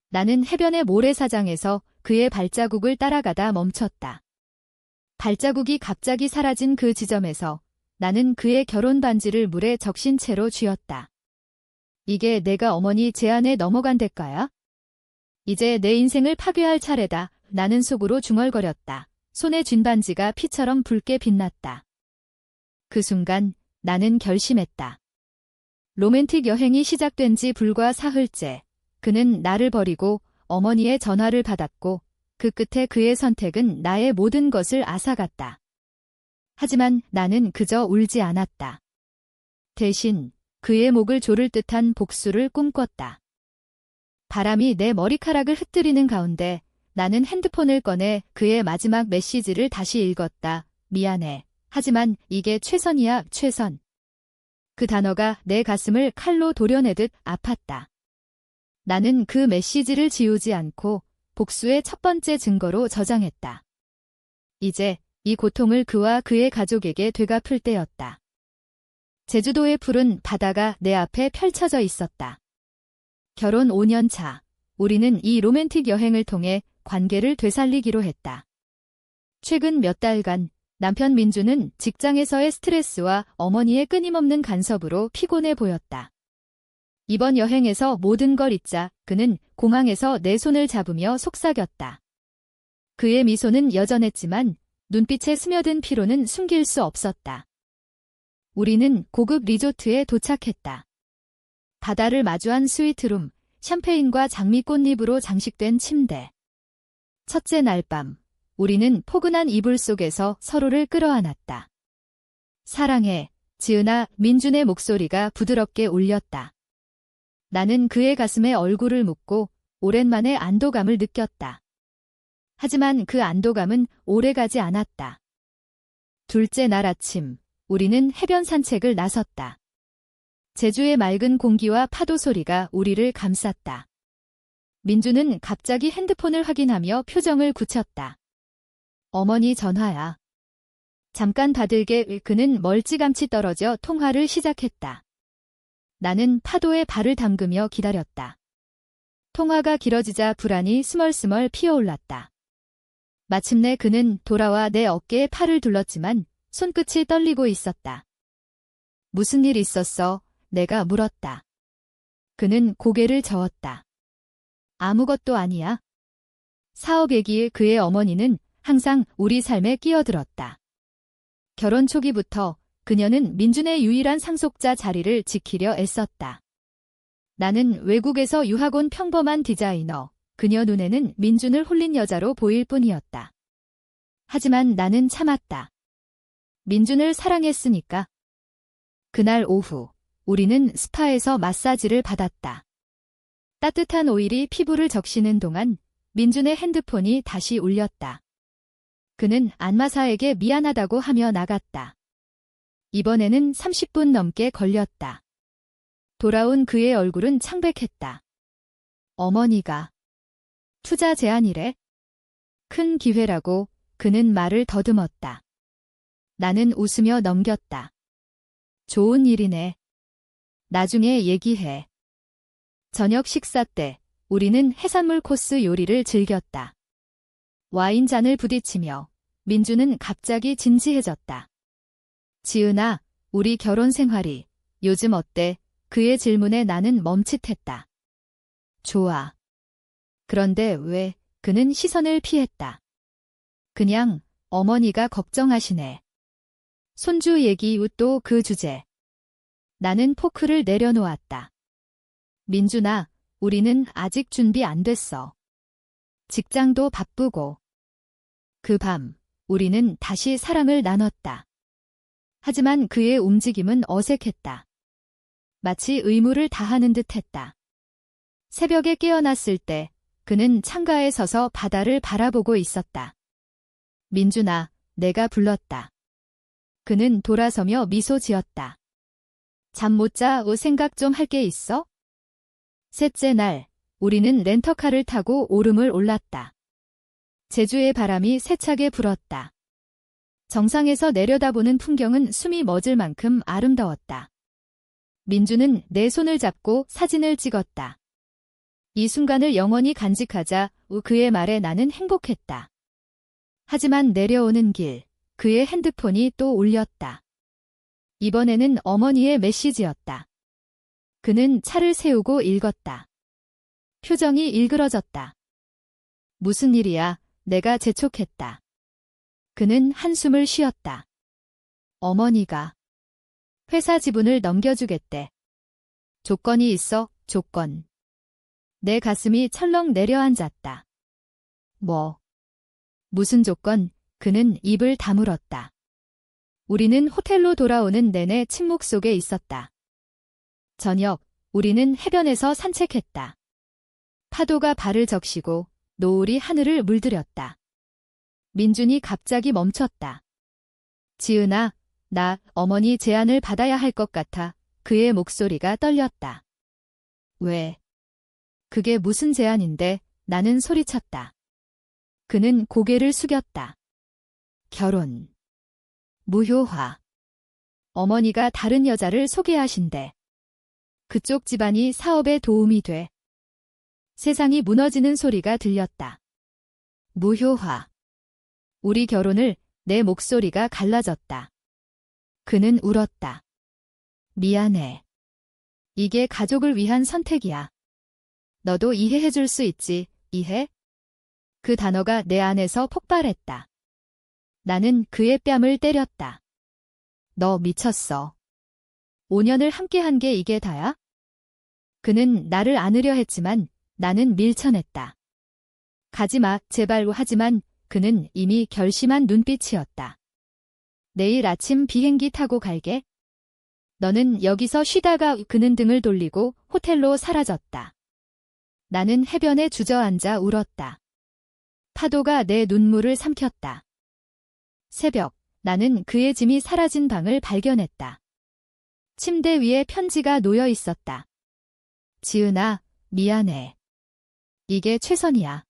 나는 해변의 모래사장에서 그의 발자국을 따라가다 멈췄다. 발자국이 갑자기 사라진 그 지점에서 나는 그의 결혼 반지를 물에 적신 채로 쥐었다. 이게 내가 어머니 제안에 넘어간 대가야? 이제 내 인생을 파괴할 차례다. 나는 속으로 중얼거렸다. 손에 쥔 반지가 피처럼 붉게 빛났다. 그 순간 나는 결심했다. 로맨틱 여행이 시작된 지 불과 사흘째. 그는 나를 버리고 어머니의 전화를 받았고 그 끝에 그의 선택은 나의 모든 것을 앗아갔다. 하지만 나는 그저 울지 않았다. 대신 그의 목을 조를 듯한 복수를 꿈꿨다. 바람이 내 머리카락을 흩뜨리는 가운데 나는 핸드폰을 꺼내 그의 마지막 메시지를 다시 읽었다. 미안해. 하지만 이게 최선이야, 최선. 그 단어가 내 가슴을 칼로 도려내듯 아팠다. 나는 그 메시지를 지우지 않고 복수의 첫 번째 증거로 저장했다. 이제 이 고통을 그와 그의 가족에게 되갚을 때였다. 제주도의 푸른 바다가 내 앞에 펼쳐져 있었다. 결혼 5년 차, 우리는 이 로맨틱 여행을 통해 관계를 되살리기로 했다. 최근 몇 달간 남편 민주는 직장에서의 스트레스와 어머니의 끊임없는 간섭으로 피곤해 보였다. 이번 여행에서 모든 걸 잊자. 그는 공항에서 내 손을 잡으며 속삭였다. 그의 미소는 여전했지만 눈빛에 스며든 피로는 숨길 수 없었다. 우리는 고급 리조트에 도착했다. 바다를 마주한 스위트룸, 샴페인과 장미꽃잎으로 장식된 침대. 첫째 날 밤, 우리는 포근한 이불 속에서 서로를 끌어안았다. 사랑해, 지은아. 민준의 목소리가 부드럽게 울렸다. 나는 그의 가슴에 얼굴을 묻고 오랜만에 안도감을 느꼈다. 하지만 그 안도감은 오래가지 않았다. 둘째 날 아침, 우리는 해변 산책을 나섰다. 제주의 맑은 공기와 파도 소리가 우리를 감쌌다. 민주는 갑자기 핸드폰을 확인하며 표정을 굳혔다. 어머니 전화야. 잠깐 받을게. 그는 멀찌감치 떨어져 통화를 시작했다. 나는 파도에 발을 담그며 기다렸다. 통화가 길어지자 불안이 스멀스멀 피어올랐다. 마침내 그는 돌아와 내 어깨에 팔을 둘렀지만 손끝이 떨리고 있었다. 무슨 일 있었어? 내가 물었다. 그는 고개를 저었다. 아무것도 아니야. 사업 얘기에 그의 어머니는 항상 우리 삶에 끼어들었다. 결혼 초기부터 그녀는 민준의 유일한 상속자 자리를 지키려 애썼다. 나는 외국에서 유학 온 평범한 디자이너, 그녀 눈에는 민준을 홀린 여자로 보일 뿐이었다. 하지만 나는 참았다. 민준을 사랑했으니까. 그날 오후, 우리는 스파에서 마사지를 받았다. 따뜻한 오일이 피부를 적시는 동안 민준의 핸드폰이 다시 울렸다. 그는 안마사에게 미안하다고 하며 나갔다. 이번에는 30분 넘게 걸렸다. 돌아온 그의 얼굴은 창백했다. 어머니가 투자 제안이래? 큰 기회라고. 그는 말을 더듬었다. 나는 웃으며 넘겼다. 좋은 일이네. 나중에 얘기해. 저녁 식사 때 우리는 해산물 코스 요리를 즐겼다. 와인잔을 부딪히며 민주는 갑자기 진지해졌다. 지은아, 우리 결혼 생활이 요즘 어때? 그의 질문에 나는 멈칫했다. 좋아. 그런데 왜? 그는 시선을 피했다. 그냥 어머니가 걱정하시네. 손주 얘기 후 또 그 주제. 나는 포크를 내려놓았다. 민준아, 우리는 아직 준비 안 됐어. 직장도 바쁘고. 그 밤, 우리는 다시 사랑을 나눴다. 하지만 그의 움직임은 어색했다. 마치 의무를 다하는 듯했다. 새벽에 깨어났을 때 그는 창가에 서서 바다를 바라보고 있었다. 민준아, 내가 불렀다. 그는 돌아서며 미소 지었다. 잠 못 자? 생각 좀 할 게 있어? 셋째 날, 우리는 렌터카를 타고 오름을 올랐다. 제주의 바람이 세차게 불었다. 정상에서 내려다보는 풍경은 숨이 멎을 만큼 아름다웠다. 민주는 내 손을 잡고 사진을 찍었다. 이 순간을 영원히 간직하자. 그의 말에 나는 행복했다. 하지만 내려오는 길, 그의 핸드폰이 또 울렸다. 이번에는 어머니의 메시지였다. 그는 차를 세우고 읽었다. 표정이 일그러졌다. 무슨 일이야? 내가 재촉했다. 그는 한숨을 쉬었다. 어머니가 회사 지분을 넘겨주겠대. 조건이 있어, 조건. 내 가슴이 철렁 내려앉았다. 뭐? 무슨 조건? 그는 입을 다물었다. 우리는 호텔로 돌아오는 내내 침묵 속에 있었다. 저녁, 우리는 해변에서 산책했다. 파도가 발을 적시고 노을이 하늘을 물들였다. 민준이 갑자기 멈췄다. 지은아, 나 어머니 제안을 받아야 할 것 같아. 그의 목소리가 떨렸다. 왜? 그게 무슨 제안인데? 나는 소리쳤다. 그는 고개를 숙였다. 결혼. 무효화. 어머니가 다른 여자를 소개하신대. 그쪽 집안이 사업에 도움이 돼. 세상이 무너지는 소리가 들렸다. 무효화. 우리 결혼을. 내 목소리가 갈라졌다. 그는 울었다. 미안해. 이게 가족을 위한 선택이야. 너도 이해해줄 수 있지, 이해? 그 단어가 내 안에서 폭발했다. 나는 그의 뺨을 때렸다. 너 미쳤어. 5년을 함께한 게 이게 다야? 그는 나를 안으려 했지만 나는 밀쳐냈다. 가지마, 제발. 하지만 그는 이미 결심한 눈빛이었다. 내일 아침 비행기 타고 갈게. 너는 여기서 쉬다가. 그는 등을 돌리고 호텔로 사라졌다. 나는 해변에 주저앉아 울었다. 파도가 내 눈물을 삼켰다. 새벽, 나는 그의 짐이 사라진 방을 발견했다. 침대 위에 편지가 놓여 있었다. 지은아, 미안해. 이게 최선이야.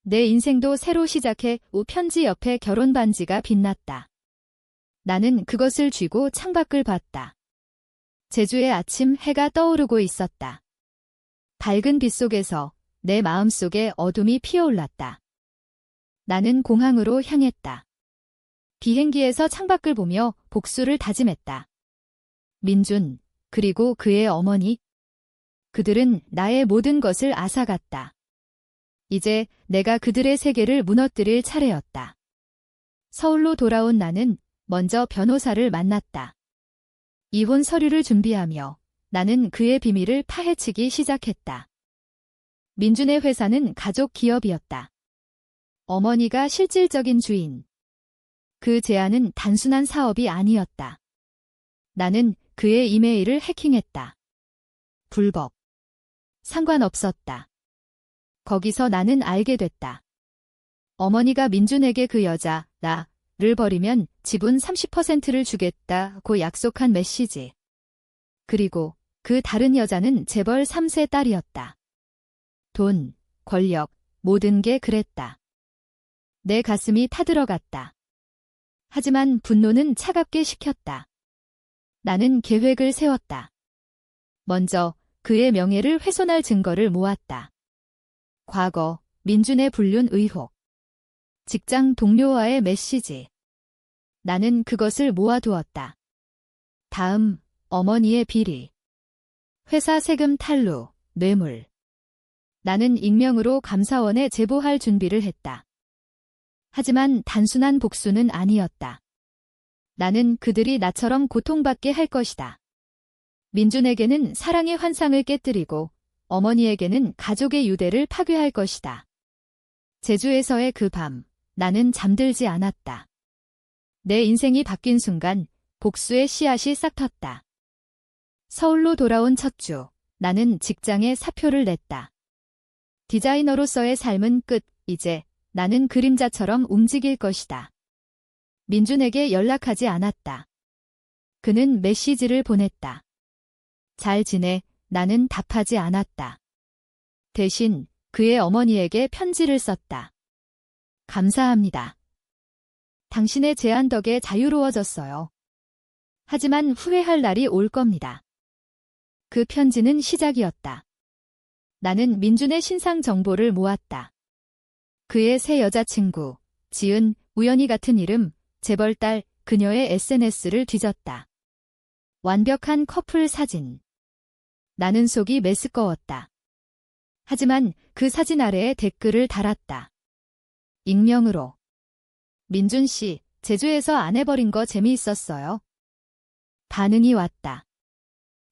내 인생도 새로 시작해. 편지 옆에 결혼 반지가 빛났다. 나는 그것을 쥐고 창밖을 봤다. 제주의 아침 해가 떠오르고 있었다. 밝은 빛 속에서 내 마음속에 어둠이 피어올랐다. 나는 공항으로 향했다. 비행기에서 창밖을 보며 복수를 다짐했다. 민준, 그리고 그의 어머니. 그들은 나의 모든 것을 앗아갔다. 이제 내가 그들의 세계를 무너뜨릴 차례였다. 서울로 돌아온 나는 먼저 변호사를 만났다. 이혼 서류를 준비하며 나는 그의 비밀을 파헤치기 시작했다. 민준의 회사는 가족 기업이었다. 어머니가 실질적인 주인. 그 제안은 단순한 사업이 아니었다. 나는 그의 이메일을 해킹했다. 불법. 상관없었다. 거기서 나는 알게 됐다. 어머니가 민준에게 그 여자, 나를 버리면 지분 30%를 주겠다고 약속한 메시지. 그리고 그 다른 여자는 재벌 3세 딸이었다. 돈, 권력, 모든 게 그랬다. 내 가슴이 타들어갔다. 하지만 분노는 차갑게 식혔다. 나는 계획을 세웠다. 먼저 그의 명예를 훼손할 증거를 모았다. 과거, 민준의 불륜 의혹. 직장 동료와의 메시지. 나는 그것을 모아두었다. 다음, 어머니의 비리. 회사 세금 탈루, 뇌물. 나는 익명으로 감사원에 제보할 준비를 했다. 하지만 단순한 복수는 아니었다. 나는 그들이 나처럼 고통받게 할 것이다. 민준에게는 사랑의 환상을 깨뜨리고 어머니에게는 가족의 유대를 파괴할 것이다. 제주에서의 그 밤, 나는 잠들지 않았다. 내 인생이 바뀐 순간 복수의 씨앗이 싹 텄다. 서울로 돌아온 첫 주, 나는 직장에 사표를 냈다. 디자이너로서의 삶은 끝, 이제 나는 그림자처럼 움직일 것이다. 민준에게 연락하지 않았다. 그는 메시지를 보냈다. 잘 지내, 나는 답하지 않았다. 대신 그의 어머니에게 편지를 썼다. 감사합니다. 당신의 제안 덕에 자유로워졌어요. 하지만 후회할 날이 올 겁니다. 그 편지는 시작이었다. 나는 민준의 신상 정보를 모았다. 그의 새 여자친구, 지은, 우연히 같은 이름, 재벌딸, 그녀의 SNS를 뒤졌다. 완벽한 커플 사진. 나는 속이 메스꺼웠다. 하지만 그 사진 아래에 댓글을 달았다. 익명으로. 민준 씨, 제주에서 아내 버린 거 재미있었어요. 반응이 왔다.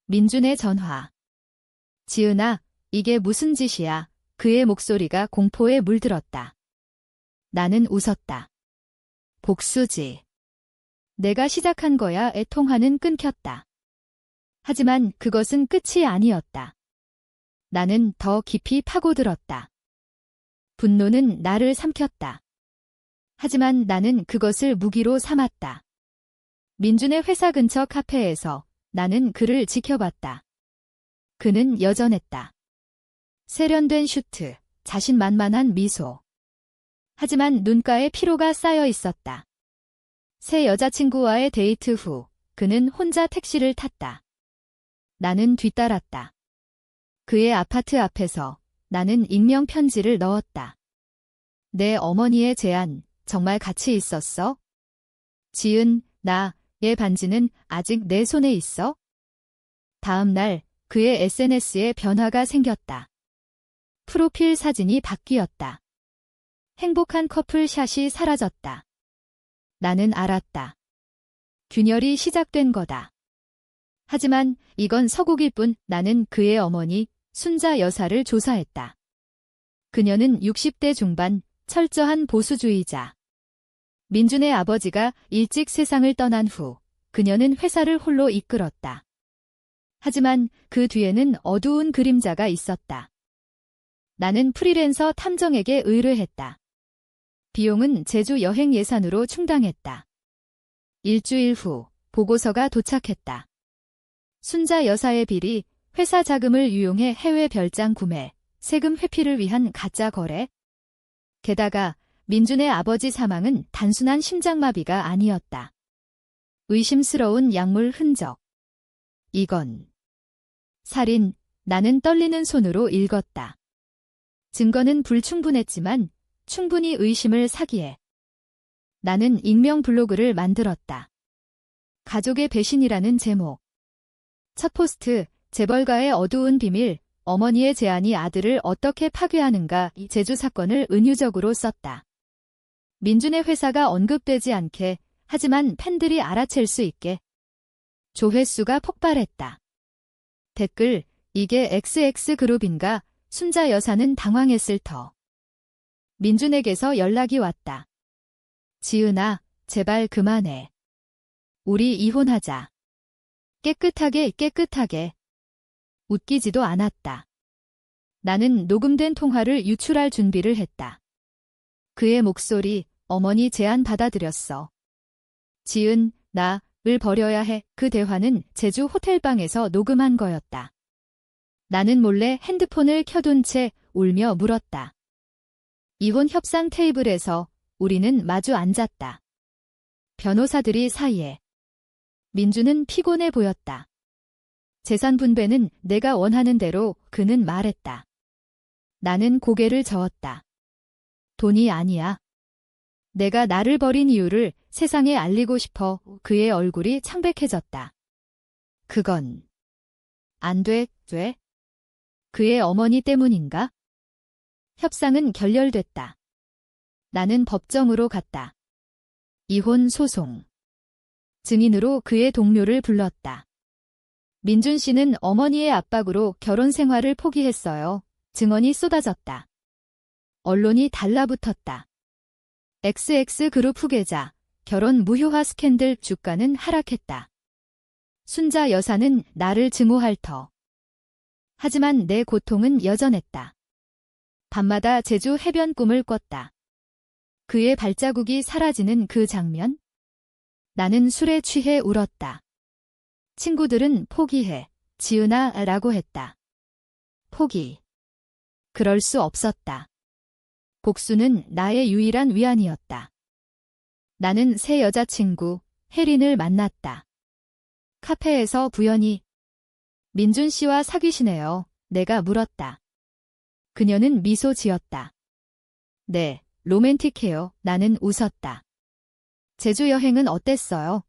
민준의 전화. 지은아, 이게 무슨 짓이야. 그의 목소리가 공포에 물들었다. 나는 웃었다. 복수지. 내가 시작한 거야. 통화는 끊겼다. 하지만 그것은 끝이 아니었다. 나는 더 깊이 파고들었다. 분노는 나를 삼켰다. 하지만 나는 그것을 무기로 삼았다. 민준의 회사 근처 카페에서 나는 그를 지켜봤다. 그는 여전했다. 세련된 슈트, 자신만만한 미소. 하지만 눈가에 피로가 쌓여 있었다. 새 여자친구와의 데이트 후 그는 혼자 택시를 탔다. 나는 뒤따랐다. 그의 아파트 앞에서 나는 익명 편지를 넣었다. 내 어머니의 제안 정말 가치 있었어? 지은, 나의 반지는 아직 내 손에 있어? 다음 날 그의 SNS에 변화가 생겼다. 프로필 사진이 바뀌었다. 행복한 커플 샷이 사라졌다. 나는 알았다. 균열이 시작된 거다. 하지만 이건 서곡일 뿐. 나는 그의 어머니, 순자 여사를 조사했다. 그녀는 60대 중반, 철저한 보수주의자. 민준의 아버지가 일찍 세상을 떠난 후 그녀는 회사를 홀로 이끌었다. 하지만 그 뒤에는 어두운 그림자가 있었다. 나는 프리랜서 탐정에게 의뢰했다. 비용은 제주 여행 예산으로 충당했다. 일주일 후 보고서가 도착했다. 순자 여사의 비리, 회사 자금을 유용해 해외 별장 구매, 세금 회피를 위한 가짜 거래. 게다가 민준의 아버지 사망은 단순한 심장마비가 아니었다. 의심스러운 약물 흔적. 이건 살인. 나는 떨리는 손으로 읽었다. 증거는 불충분했지만 충분히 의심을 사기에. 나는 익명 블로그를 만들었다. 가족의 배신이라는 제목. 첫 포스트, 재벌가의 어두운 비밀, 어머니의 제안이 아들을 어떻게 파괴하는가. 이 제주 사건을 은유적으로 썼다. 민준의 회사가 언급되지 않게, 하지만 팬들이 알아챌 수 있게. 조회수가 폭발했다. 댓글, 이게 XX그룹인가? 순자 여사는 당황했을 터. 민준에게서 연락이 왔다. 지은아, 제발 그만해. 우리 이혼하자. 깨끗하게. 웃기지도 않았다. 나는 녹음된 통화를 유출할 준비를 했다. 그의 목소리, 어머니 제안 받아들였어. 지은, 나를 버려야 해. 그 대화는 제주 호텔방에서 녹음한 거였다. 나는 몰래 핸드폰을 켜둔 채 울며 물었다. 이혼 협상 테이블에서 우리는 마주 앉았다. 변호사들이 사이에. 민준은 피곤해 보였다. 재산 분배는 내가 원하는 대로. 그는 말했다. 나는 고개를 저었다. 돈이 아니야. 내가 나를 버린 이유를 세상에 알리고 싶어. 그의 얼굴이 창백해졌다. 그건 안 돼. 그의 어머니 때문인가? 협상은 결렬됐다. 나는 법정으로 갔다. 이혼 소송. 증인으로 그의 동료를 불렀다. 민준 씨는 어머니의 압박으로 결혼 생활을 포기했어요. 증언이 쏟아졌다. 언론이 달라붙었다. XX그룹 후계자, 결혼 무효화 스캔들. 주가는 하락했다. 순자 여사는 나를 증오할 터. 하지만 내 고통은 여전했다. 밤마다 제주 해변 꿈을 꿨다. 그의 발자국이 사라지는 그 장면? 나는 술에 취해 울었다. 친구들은 포기해, 지은아 라고 했다. 포기. 그럴 수 없었다. 복수는 나의 유일한 위안이었다. 나는 새 여자친구, 혜린을 만났다. 카페에서 부연히. 민준 씨와 사귀시네요. 내가 물었다. 그녀는 미소 지었다. 네, 로맨틱해요. 나는 웃었다. 제주 여행은 어땠어요?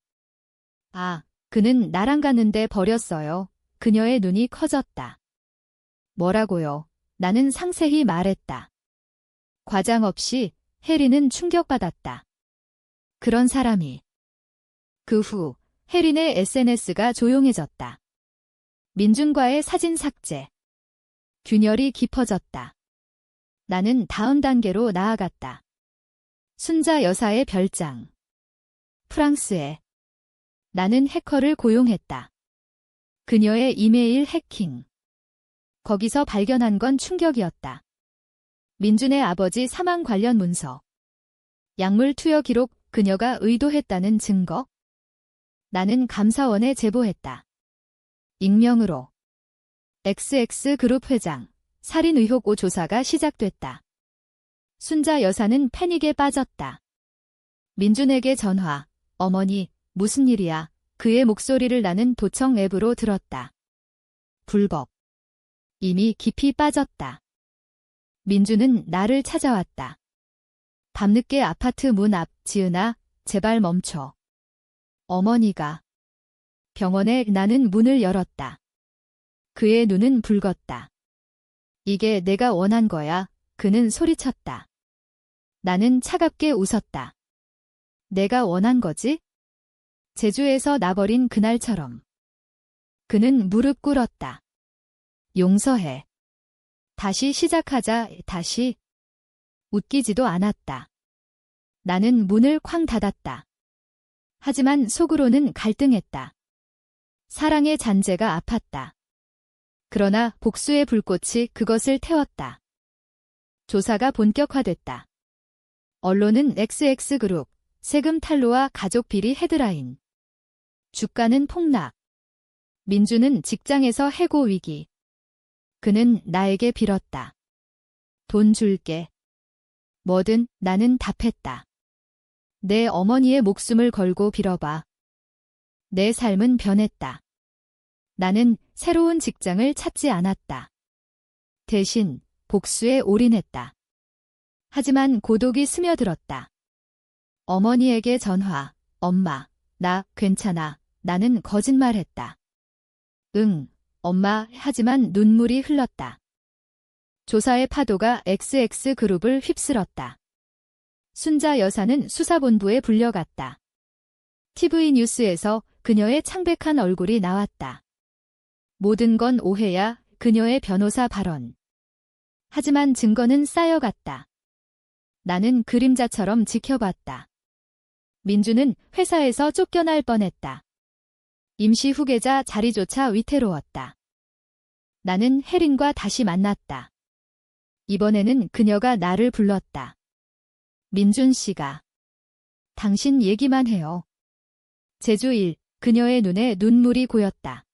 아, 그는 나랑 갔는데 버렸어요. 그녀의 눈이 커졌다. 뭐라고요? 나는 상세히 말했다. 과장 없이 혜린은 충격받았다. 그런 사람이. 그 후 혜린의 SNS가 조용해졌다. 민준과의 사진 삭제. 균열이 깊어졌다. 나는 다음 단계로 나아갔다. 순자 여사의 별장. 프랑스에. 나는 해커를 고용했다. 그녀의 이메일 해킹. 거기서 발견한 건 충격이었다. 민준의 아버지 사망 관련 문서. 약물 투여 기록, 그녀가 의도했다는 증거. 나는 감사원에 제보했다. 익명으로. XX그룹 회장, 살인 의혹 조사가 시작됐다. 순자 여사는 패닉에 빠졌다. 민준에게 전화, 어머니, 무슨 일이야? 그의 목소리를 나는 도청 앱으로 들었다. 불법. 이미 깊이 빠졌다. 민준은 나를 찾아왔다. 밤늦게 아파트 문 앞, 지은아, 제발 멈춰. 어머니가. 병원에 나는 문을 열었다. 그의 눈은 붉었다. 이게 내가 원한 거야. 그는 소리쳤다. 나는 차갑게 웃었다. 내가 원한 거지? 제주에서 나버린 그날처럼. 그는 무릎 꿇었다. 용서해. 다시 시작하자, 다시. 웃기지도 않았다. 나는 문을 쾅 닫았다. 하지만 속으로는 갈등했다. 사랑의 잔재가 아팠다. 그러나 복수의 불꽃이 그것을 태웠다. 조사가 본격화됐다. 언론은 XX그룹, 세금 탈루와 가족 비리 헤드라인. 주가는 폭락. 민주는 직장에서 해고 위기. 그는 나에게 빌었다. 돈 줄게. 뭐든. 나는 답했다. 내 어머니의 목숨을 걸고 빌어봐. 내 삶은 변했다. 나는 새로운 직장을 찾지 않았다. 대신 복수에 올인했다. 하지만 고독이 스며들었다. 어머니에게 전화. 엄마, 나 괜찮아. 나는 거짓말했다. 응, 엄마. 하지만 눈물이 흘렀다. 조사의 파도가 XX그룹을 휩쓸었다. 순자 여사는 수사본부에 불려갔다. TV 뉴스에서 그녀의 창백한 얼굴이 나왔다. 모든 건 오해야. 그녀의 변호사 발언. 하지만 증거는 쌓여갔다. 나는 그림자처럼 지켜봤다. 민주는 회사에서 쫓겨날 뻔했다. 임시 후계자 자리조차 위태로웠다. 나는 혜린과 다시 만났다. 이번에는 그녀가 나를 불렀다. 민준 씨가. 당신 얘기만 해요. 제주 일. 그녀의 눈에 눈물이 고였다.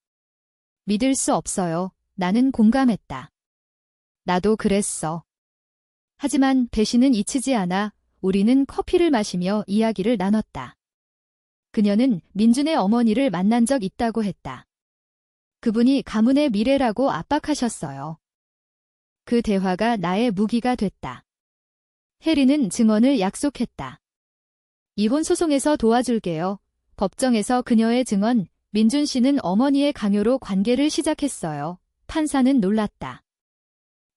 믿을 수 없어요. 나는 공감했다. 나도 그랬어. 하지만 배신은 잊히지 않아. 우리는 커피를 마시며 이야기를 나눴다. 그녀는 민준의 어머니를 만난 적 있다고 했다. 그분이 가문의 미래라고 압박하셨어요. 그 대화가 나의 무기가 됐다. 혜리는 증언을 약속했다. 이혼 소송에서 도와줄게요. 법정에서 그녀의 증언, 민준 씨는 어머니의 강요로 관계를 시작했어요. 판사는 놀랐다.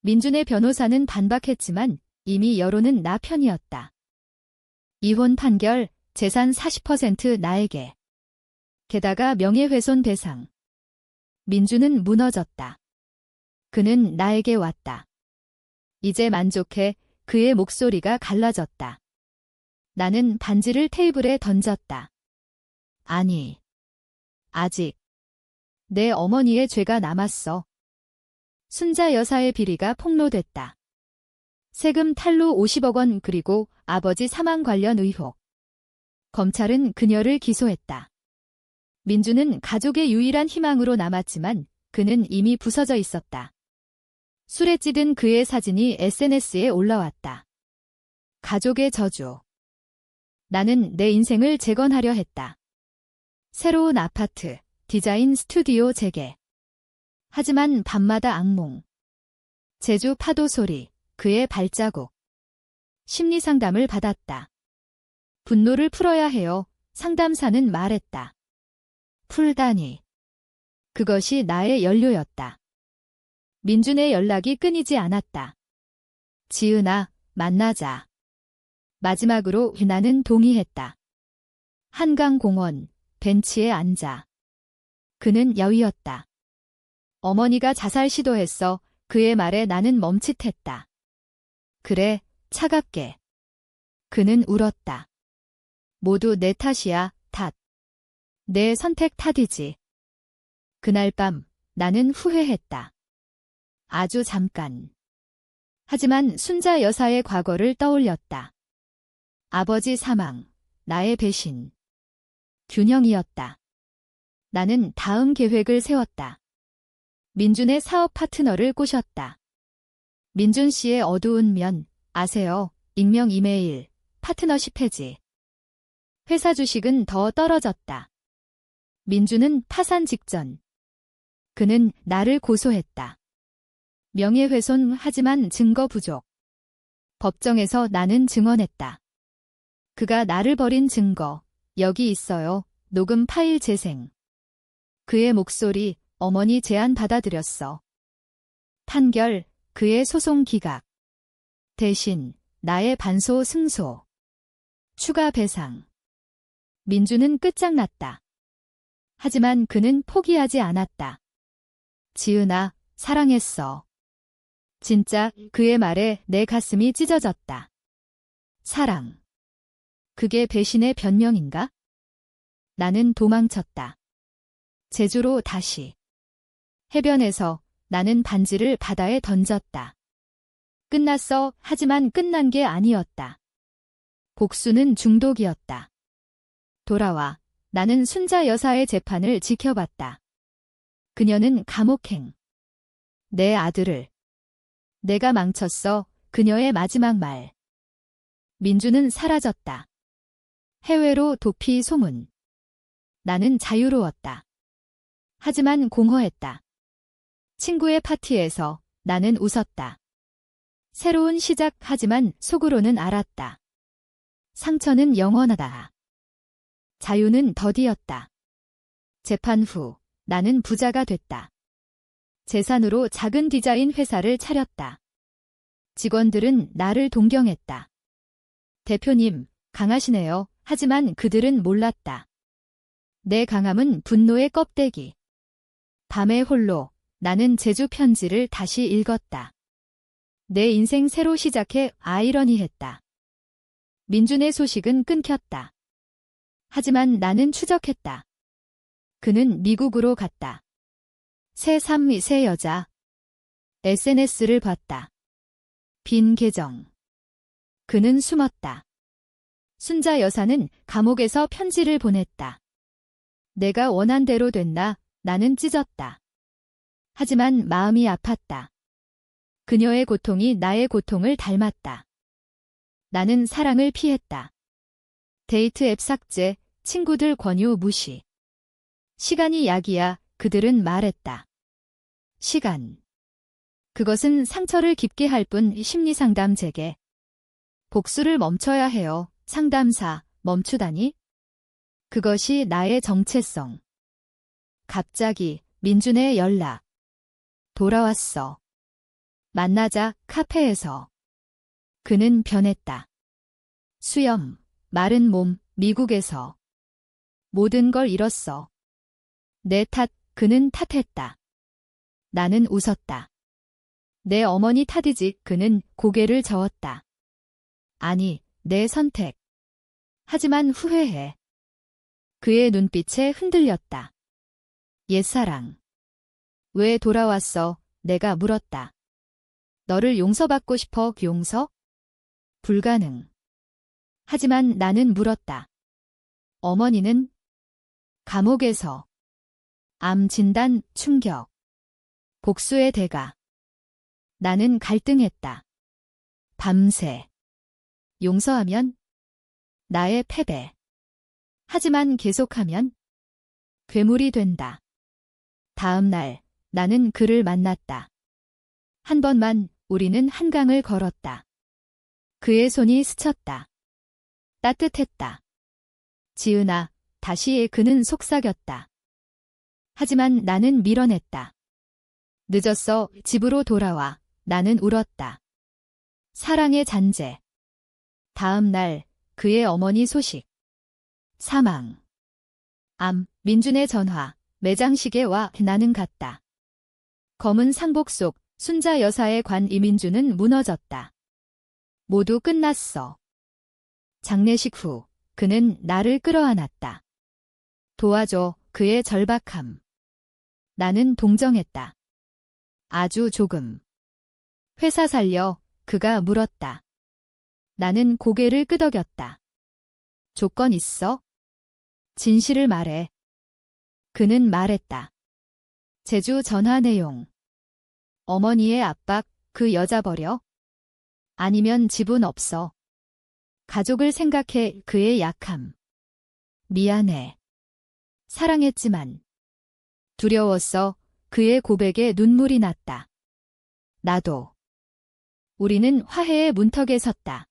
민준의 변호사는 반박했지만 이미 여론은 나 편이었다. 이혼 판결, 재산 40% 나에게. 게다가 명예훼손 배상. 민준은 무너졌다. 그는 나에게 왔다. 이제 만족해. 그의 목소리가 갈라졌다. 나는 반지를 테이블에 던졌다. 아니. 아직. 내 어머니의 죄가 남았어. 순자 여사의 비리가 폭로됐다. 세금 탈루 50억 원 그리고 아버지 사망 관련 의혹. 검찰은 그녀를 기소했다. 민주는 가족의 유일한 희망으로 남았지만 그는 이미 부서져 있었다. 술에 찌든 그의 사진이 SNS에 올라왔다. 가족의 저주. 나는 내 인생을 재건하려 했다. 새로운 아파트, 디자인 스튜디오 재개. 하지만 밤마다 악몽. 제주 파도 소리, 그의 발자국. 심리 상담을 받았다. 분노를 풀어야 해요. 상담사는 말했다. 풀다니. 그것이 나의 연료였다. 민준의 연락이 끊이지 않았다. 지은아, 만나자. 마지막으로 나는 동의했다. 한강공원, 벤치에 앉아. 그는 여위였다. 어머니가 자살 시도했어. 그의 말에 나는 멈칫했다. 그래, 차갑게. 그는 울었다. 모두 내 탓이야, 탓. 내 선택 탓이지. 그날 밤 나는 후회했다. 아주 잠깐. 하지만 순자 여사의 과거를 떠올렸다. 아버지 사망, 나의 배신. 균형이었다. 나는 다음 계획을 세웠다. 민준의 사업 파트너를 꼬셨다. 민준 씨의 어두운 면, 아세요? 익명 이메일, 파트너십 해지. 회사 주식은 더 떨어졌다. 민준은 파산 직전. 그는 나를 고소했다. 명예훼손 하지만 증거 부족. 법정에서 나는 증언했다. 그가 나를 버린 증거, 여기 있어요. 녹음 파일 재생. 그의 목소리, 어머니 제안 받아들였어. 판결, 그의 소송 기각. 대신, 나의 반소 승소. 추가 배상. 민주는 끝장났다. 하지만 그는 포기하지 않았다. 지은아, 사랑했어. 진짜 그의 말에 내 가슴이 찢어졌다. 사랑. 그게 배신의 변명인가? 나는 도망쳤다. 제주로 다시. 해변에서 나는 반지를 바다에 던졌다. 끝났어. 하지만 끝난 게 아니었다. 복수는 중독이었다. 돌아와. 나는 순자 여사의 재판을 지켜봤다. 그녀는 감옥행. 내 아들을. 내가 망쳤어. 그녀의 마지막 말. 민주는 사라졌다. 해외로 도피 소문. 나는 자유로웠다. 하지만 공허했다. 친구의 파티에서 나는 웃었다. 새로운 시작 하지만 속으로는 알았다. 상처는 영원하다. 자유는 더디었다. 재판 후 나는 부자가 됐다. 재산으로 작은 디자인 회사를 차렸다. 직원들은 나를 동경했다. 대표님, 강하시네요. 하지만 그들은 몰랐다. 내 강함은 분노의 껍데기. 밤에 홀로 나는 제주 편지를 다시 읽었다. 내 인생 새로 시작해 아이러니했다. 민준의 소식은 끊겼다. 하지만 나는 추적했다. 그는 미국으로 갔다. 새 삶, 새 여자. SNS를 봤다. 빈 계정. 그는 숨었다. 순자 여사는 감옥에서 편지를 보냈다. 내가 원한 대로 됐나? 나는 찢었다. 하지만 마음이 아팠다. 그녀의 고통이 나의 고통을 닮았다. 나는 사랑을 피했다. 데이트 앱 삭제, 친구들 권유 무시. 시간이 약이야, 그들은 말했다. 시간. 그것은 상처를 깊게 할 뿐. 심리상담 재개. 복수를 멈춰야 해요. 상담사, 멈추다니? 그것이 나의 정체성. 갑자기 민준의 연락. 돌아왔어. 만나자, 카페에서. 그는 변했다. 수염, 마른 몸, 미국에서. 모든 걸 잃었어. 내 탓, 그는 탓했다. 나는 웃었다. 내 어머니 탓이지. 그는 고개를 저었다. 아니, 내 선택. 하지만 후회해. 그의 눈빛에 흔들렸다. 옛사랑. 왜 돌아왔어? 내가 물었다. 너를 용서받고 싶어. 용서? 불가능. 하지만 나는 물었다. 어머니는? 감옥에서. 암 진단, 충격. 복수의 대가. 나는 갈등했다. 밤새. 용서하면? 나의 패배. 하지만 계속하면? 괴물이 된다. 다음 날, 나는 그를 만났다. 한 번만 우리는 한강을 걸었다. 그의 손이 스쳤다. 따뜻했다. 지은아, 다시 그는 속삭였다. 하지만 나는 밀어냈다. 늦었어, 집으로 돌아와. 나는 울었다. 사랑의 잔재. 다음 날 그의 어머니 소식. 사망. 암, 민준의 전화. 매장시계 와 나는 갔다. 검은 상복 속 순자 여사의 관 이민주는 무너졌다. 모두 끝났어. 장례식 후 그는 나를 끌어안았다. 도와줘, 그의 절박함. 나는 동정했다. 아주 조금. 회사 살려, 그가 물었다. 나는 고개를 끄덕였다. 조건 있어? 진실을 말해. 그는 말했다. 제주 전화 내용. 어머니의 압박, 그 여자 버려? 아니면 집은 없어. 가족을 생각해, 그의 약함. 미안해. 사랑했지만. 두려웠어. 그의 고백에 눈물이 났다. 나도. 우리는 화해의 문턱에 섰다.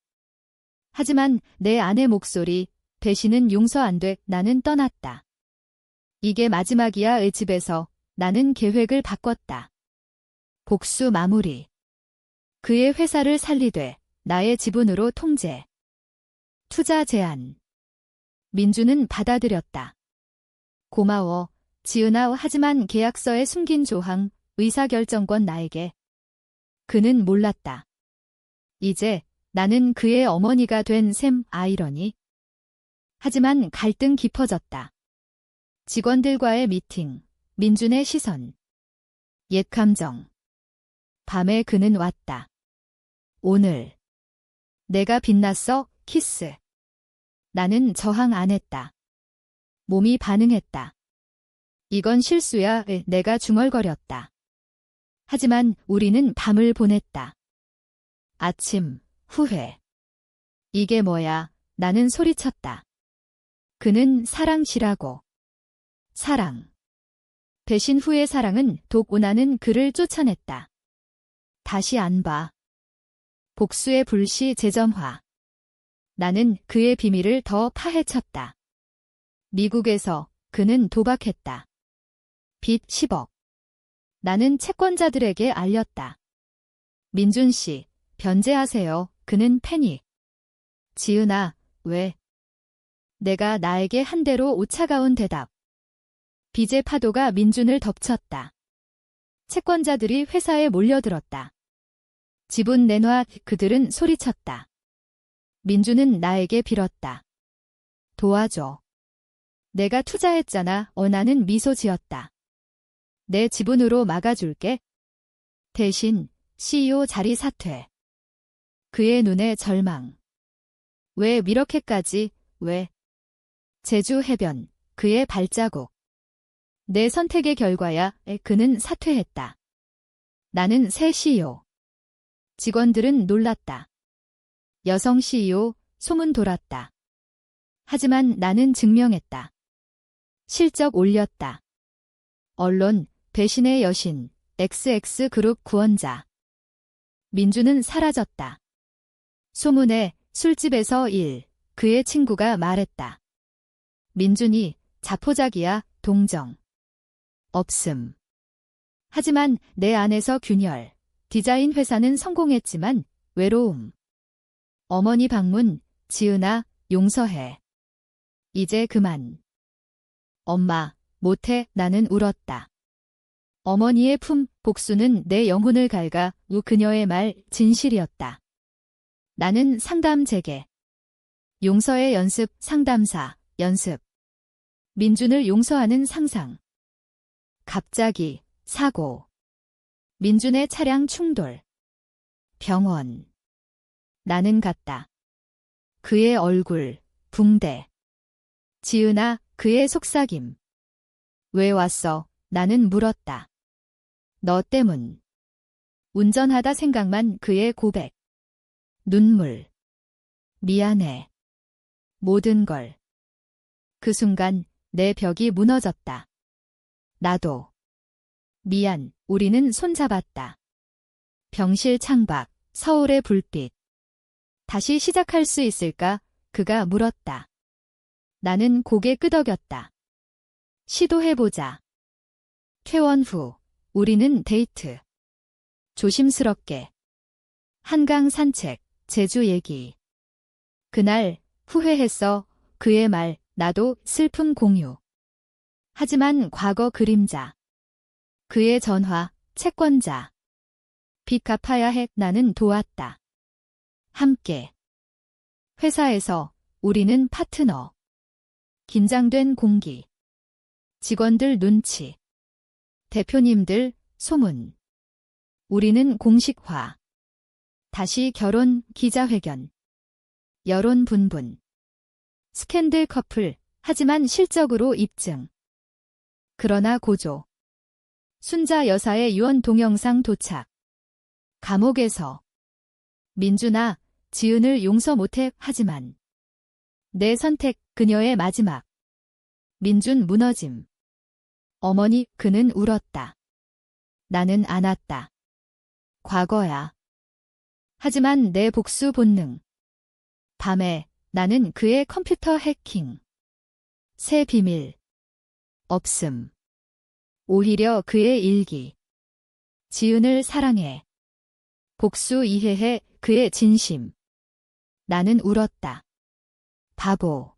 하지만 내 아내 목소리, 배신은 용서 안 돼. 나는 떠났다. 이게 마지막이야의 집에서 나는 계획을 바꿨다. 복수 마무리. 그의 회사를 살리되 나의 지분으로 통제. 투자 제한. 민주는 받아들였다. 고마워, 지은아. 하지만 계약서에 숨긴 조항, 의사결정권 나에게. 그는 몰랐다. 이제 나는 그의 어머니가 된 셈. 아이러니. 하지만 갈등 깊어졌다. 직원들과의 미팅, 민준의 시선. 옛 감정. 밤에 그는 왔다. 오늘. 내가 빛났어, 키스. 나는 저항 안 했다. 몸이 반응했다. 이건 실수야. 내가 중얼거렸다. 하지만 우리는 밤을 보냈다. 아침, 후회. 이게 뭐야? 나는 소리쳤다. 그는 사랑시라고. 사랑. 배신 후의 사랑은 독오나는 그를 쫓아냈다. 다시 안 봐. 복수의 불씨 재점화. 나는 그의 비밀을 더 파헤쳤다. 미국에서 그는 도박했다. 빚 10억. 나는 채권자들에게 알렸다. 민준 씨, 변제하세요. 그는 패닉. 지은아, 왜? 내가 나에게 한 대로 오차가운 대답. 빚의 파도가 민준을 덮쳤다. 채권자들이 회사에 몰려들었다. 지분 내놔. 그들은 소리쳤다. 민준은 나에게 빌었다. 도와줘. 내가 투자했잖아. 나는 미소 지었다. 내 지분으로 막아줄게. 대신 CEO 자리 사퇴. 그의 눈에 절망. 왜 이렇게까지? 왜? 제주 해변. 그의 발자국. 내 선택의 결과야. 그는 사퇴했다. 나는 새 CEO. 직원들은 놀랐다. 여성 CEO, 소문 돌았다. 하지만 나는 증명했다. 실적 올렸다. 언론, 배신의 여신, XX그룹 구원자. 민주는 사라졌다. 소문에 술집에서 그의 친구가 말했다. 민준이 자포자기야. 동정. 없음. 하지만 내 안에서 균열. 디자인 회사는 성공했지만 외로움. 어머니 방문. 지은아, 용서해. 이제 그만. 엄마, 못해. 나는 울었다. 어머니의 품, 복수는 내 영혼을 갉아. 그녀의 말, 진실이었다. 나는 상담 재개. 용서의 연습, 상담사, 연습. 민준을 용서하는 상상. 갑자기, 사고. 민준의 차량 충돌. 병원. 나는 갔다. 그의 얼굴, 붕대. 지은아, 그의 속삭임. 왜 왔어? 나는 물었다. 너 때문. 운전하다 생각만. 그의 고백. 눈물. 미안해. 모든 걸. 그 순간 내 벽이 무너졌다. 나도. 미안. 우리는 손잡았다. 병실 창밖, 서울의 불빛. 다시 시작할 수 있을까? 그가 물었다. 나는 고개 끄덕였다. 시도해보자. 퇴원 후, 우리는 데이트. 조심스럽게. 한강 산책, 제주 얘기. 그날, 후회했어. 그의 말, 나도 슬픔 공유. 하지만 과거 그림자. 그의 전화, 채권자. 빚 갚아야 해. 나는 도왔다. 함께. 회사에서 우리는 파트너. 긴장된 공기. 직원들 눈치. 대표님들 소문. 우리는 공식화. 다시 결혼 기자회견. 여론 분분. 스캔들 커플. 하지만 실적으로 입증. 그러나 고조. 순자 여사의 유언 동영상 도착. 감옥에서. 민준아, 지은을 용서 못해. 하지만 내 선택, 그녀의 마지막. 민준 무너짐. 어머니, 그는 울었다. 나는 안았다. 과거야. 하지만 내 복수 본능. 밤에 나는 그의 컴퓨터 해킹. 새 비밀. 없음. 오히려 그의 일기. 지은을 사랑해. 복수 이해해. 그의 진심. 나는 울었다. 바보.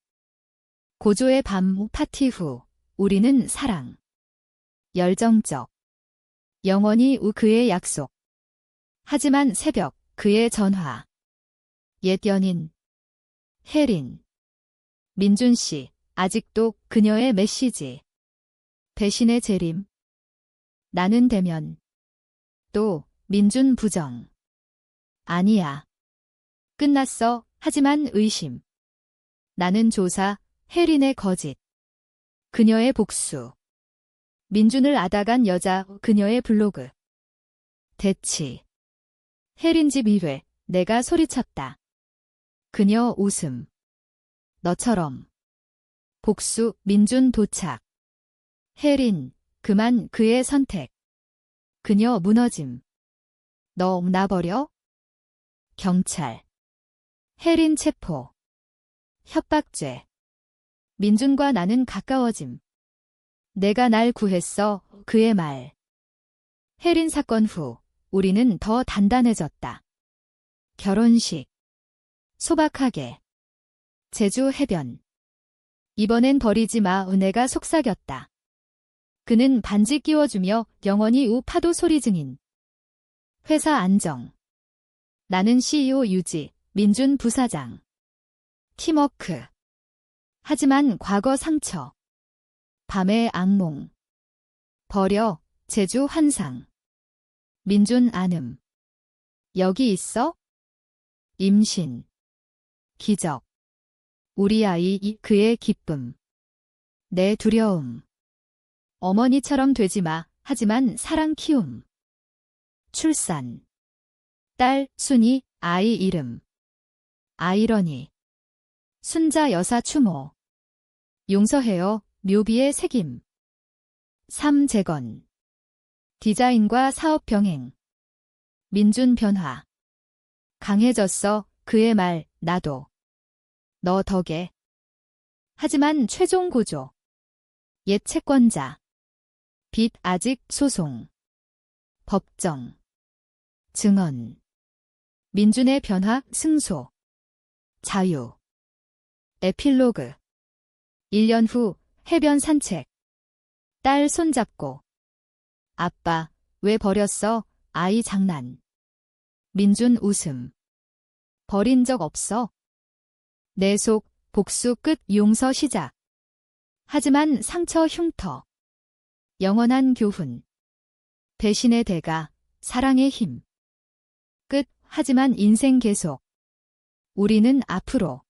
고조의 밤 파티 후 우리는 사랑. 열정적. 영원히 그의 약속. 하지만 새벽 그의 전화. 옛 연인. 혜린. 민준 씨, 아직도 그녀의 메시지. 배신의 재림. 나는 대면. 또 민준 부정. 아니야. 끝났어. 하지만 의심. 나는 조사. 혜린의 거짓. 그녀의 복수. 민준을 아다간 여자. 그녀의 블로그. 대치. 혜린 집 2회. 내가 소리쳤다. 그녀 웃음. 너처럼. 복수. 민준 도착. 혜린. 그만. 그의 선택. 그녀 무너짐. 너 나버려? 경찰. 혜린 체포. 협박죄. 민준과 나는 가까워짐. 내가 날 구했어. 그의 말. 혜린 사건 후 우리는 더 단단해졌다. 결혼식. 소박하게. 제주 해변. 이번엔 버리지 마. 내가 속삭였다. 그는 반지 끼워주며 영원히 파도 소리 증인. 회사 안정. 나는 CEO 유지, 민준 부사장. 팀워크. 하지만 과거 상처. 밤의 악몽. 버려. 제주 환상. 민준 안음. 여기 있어? 임신. 기적. 우리 아이. 그의 기쁨. 내 두려움. 어머니처럼 되지 마. 하지만 사랑 키움. 출산. 딸, 순이, 아이 이름. 아이러니. 순자 여사 추모. 용서해요. 묘비의 책임. 삶 재건. 디자인과 사업 병행. 민준 변화. 강해졌어. 그의 말, 나도. 너 덕에. 하지만 최종 고조. 옛 채권자. 빚 아직 소송. 법정. 증언. 민준의 변화, 승소. 자유. 에필로그. 1년 후 해변 산책. 딸 손잡고. 아빠, 왜 버렸어? 아이 장난. 민준 웃음. 버린 적 없어. 내 속, 복수 끝 용서 시작. 하지만 상처 흉터. 영원한 교훈. 배신의 대가, 사랑의 힘. 끝. 하지만 인생 계속. 우리는 앞으로.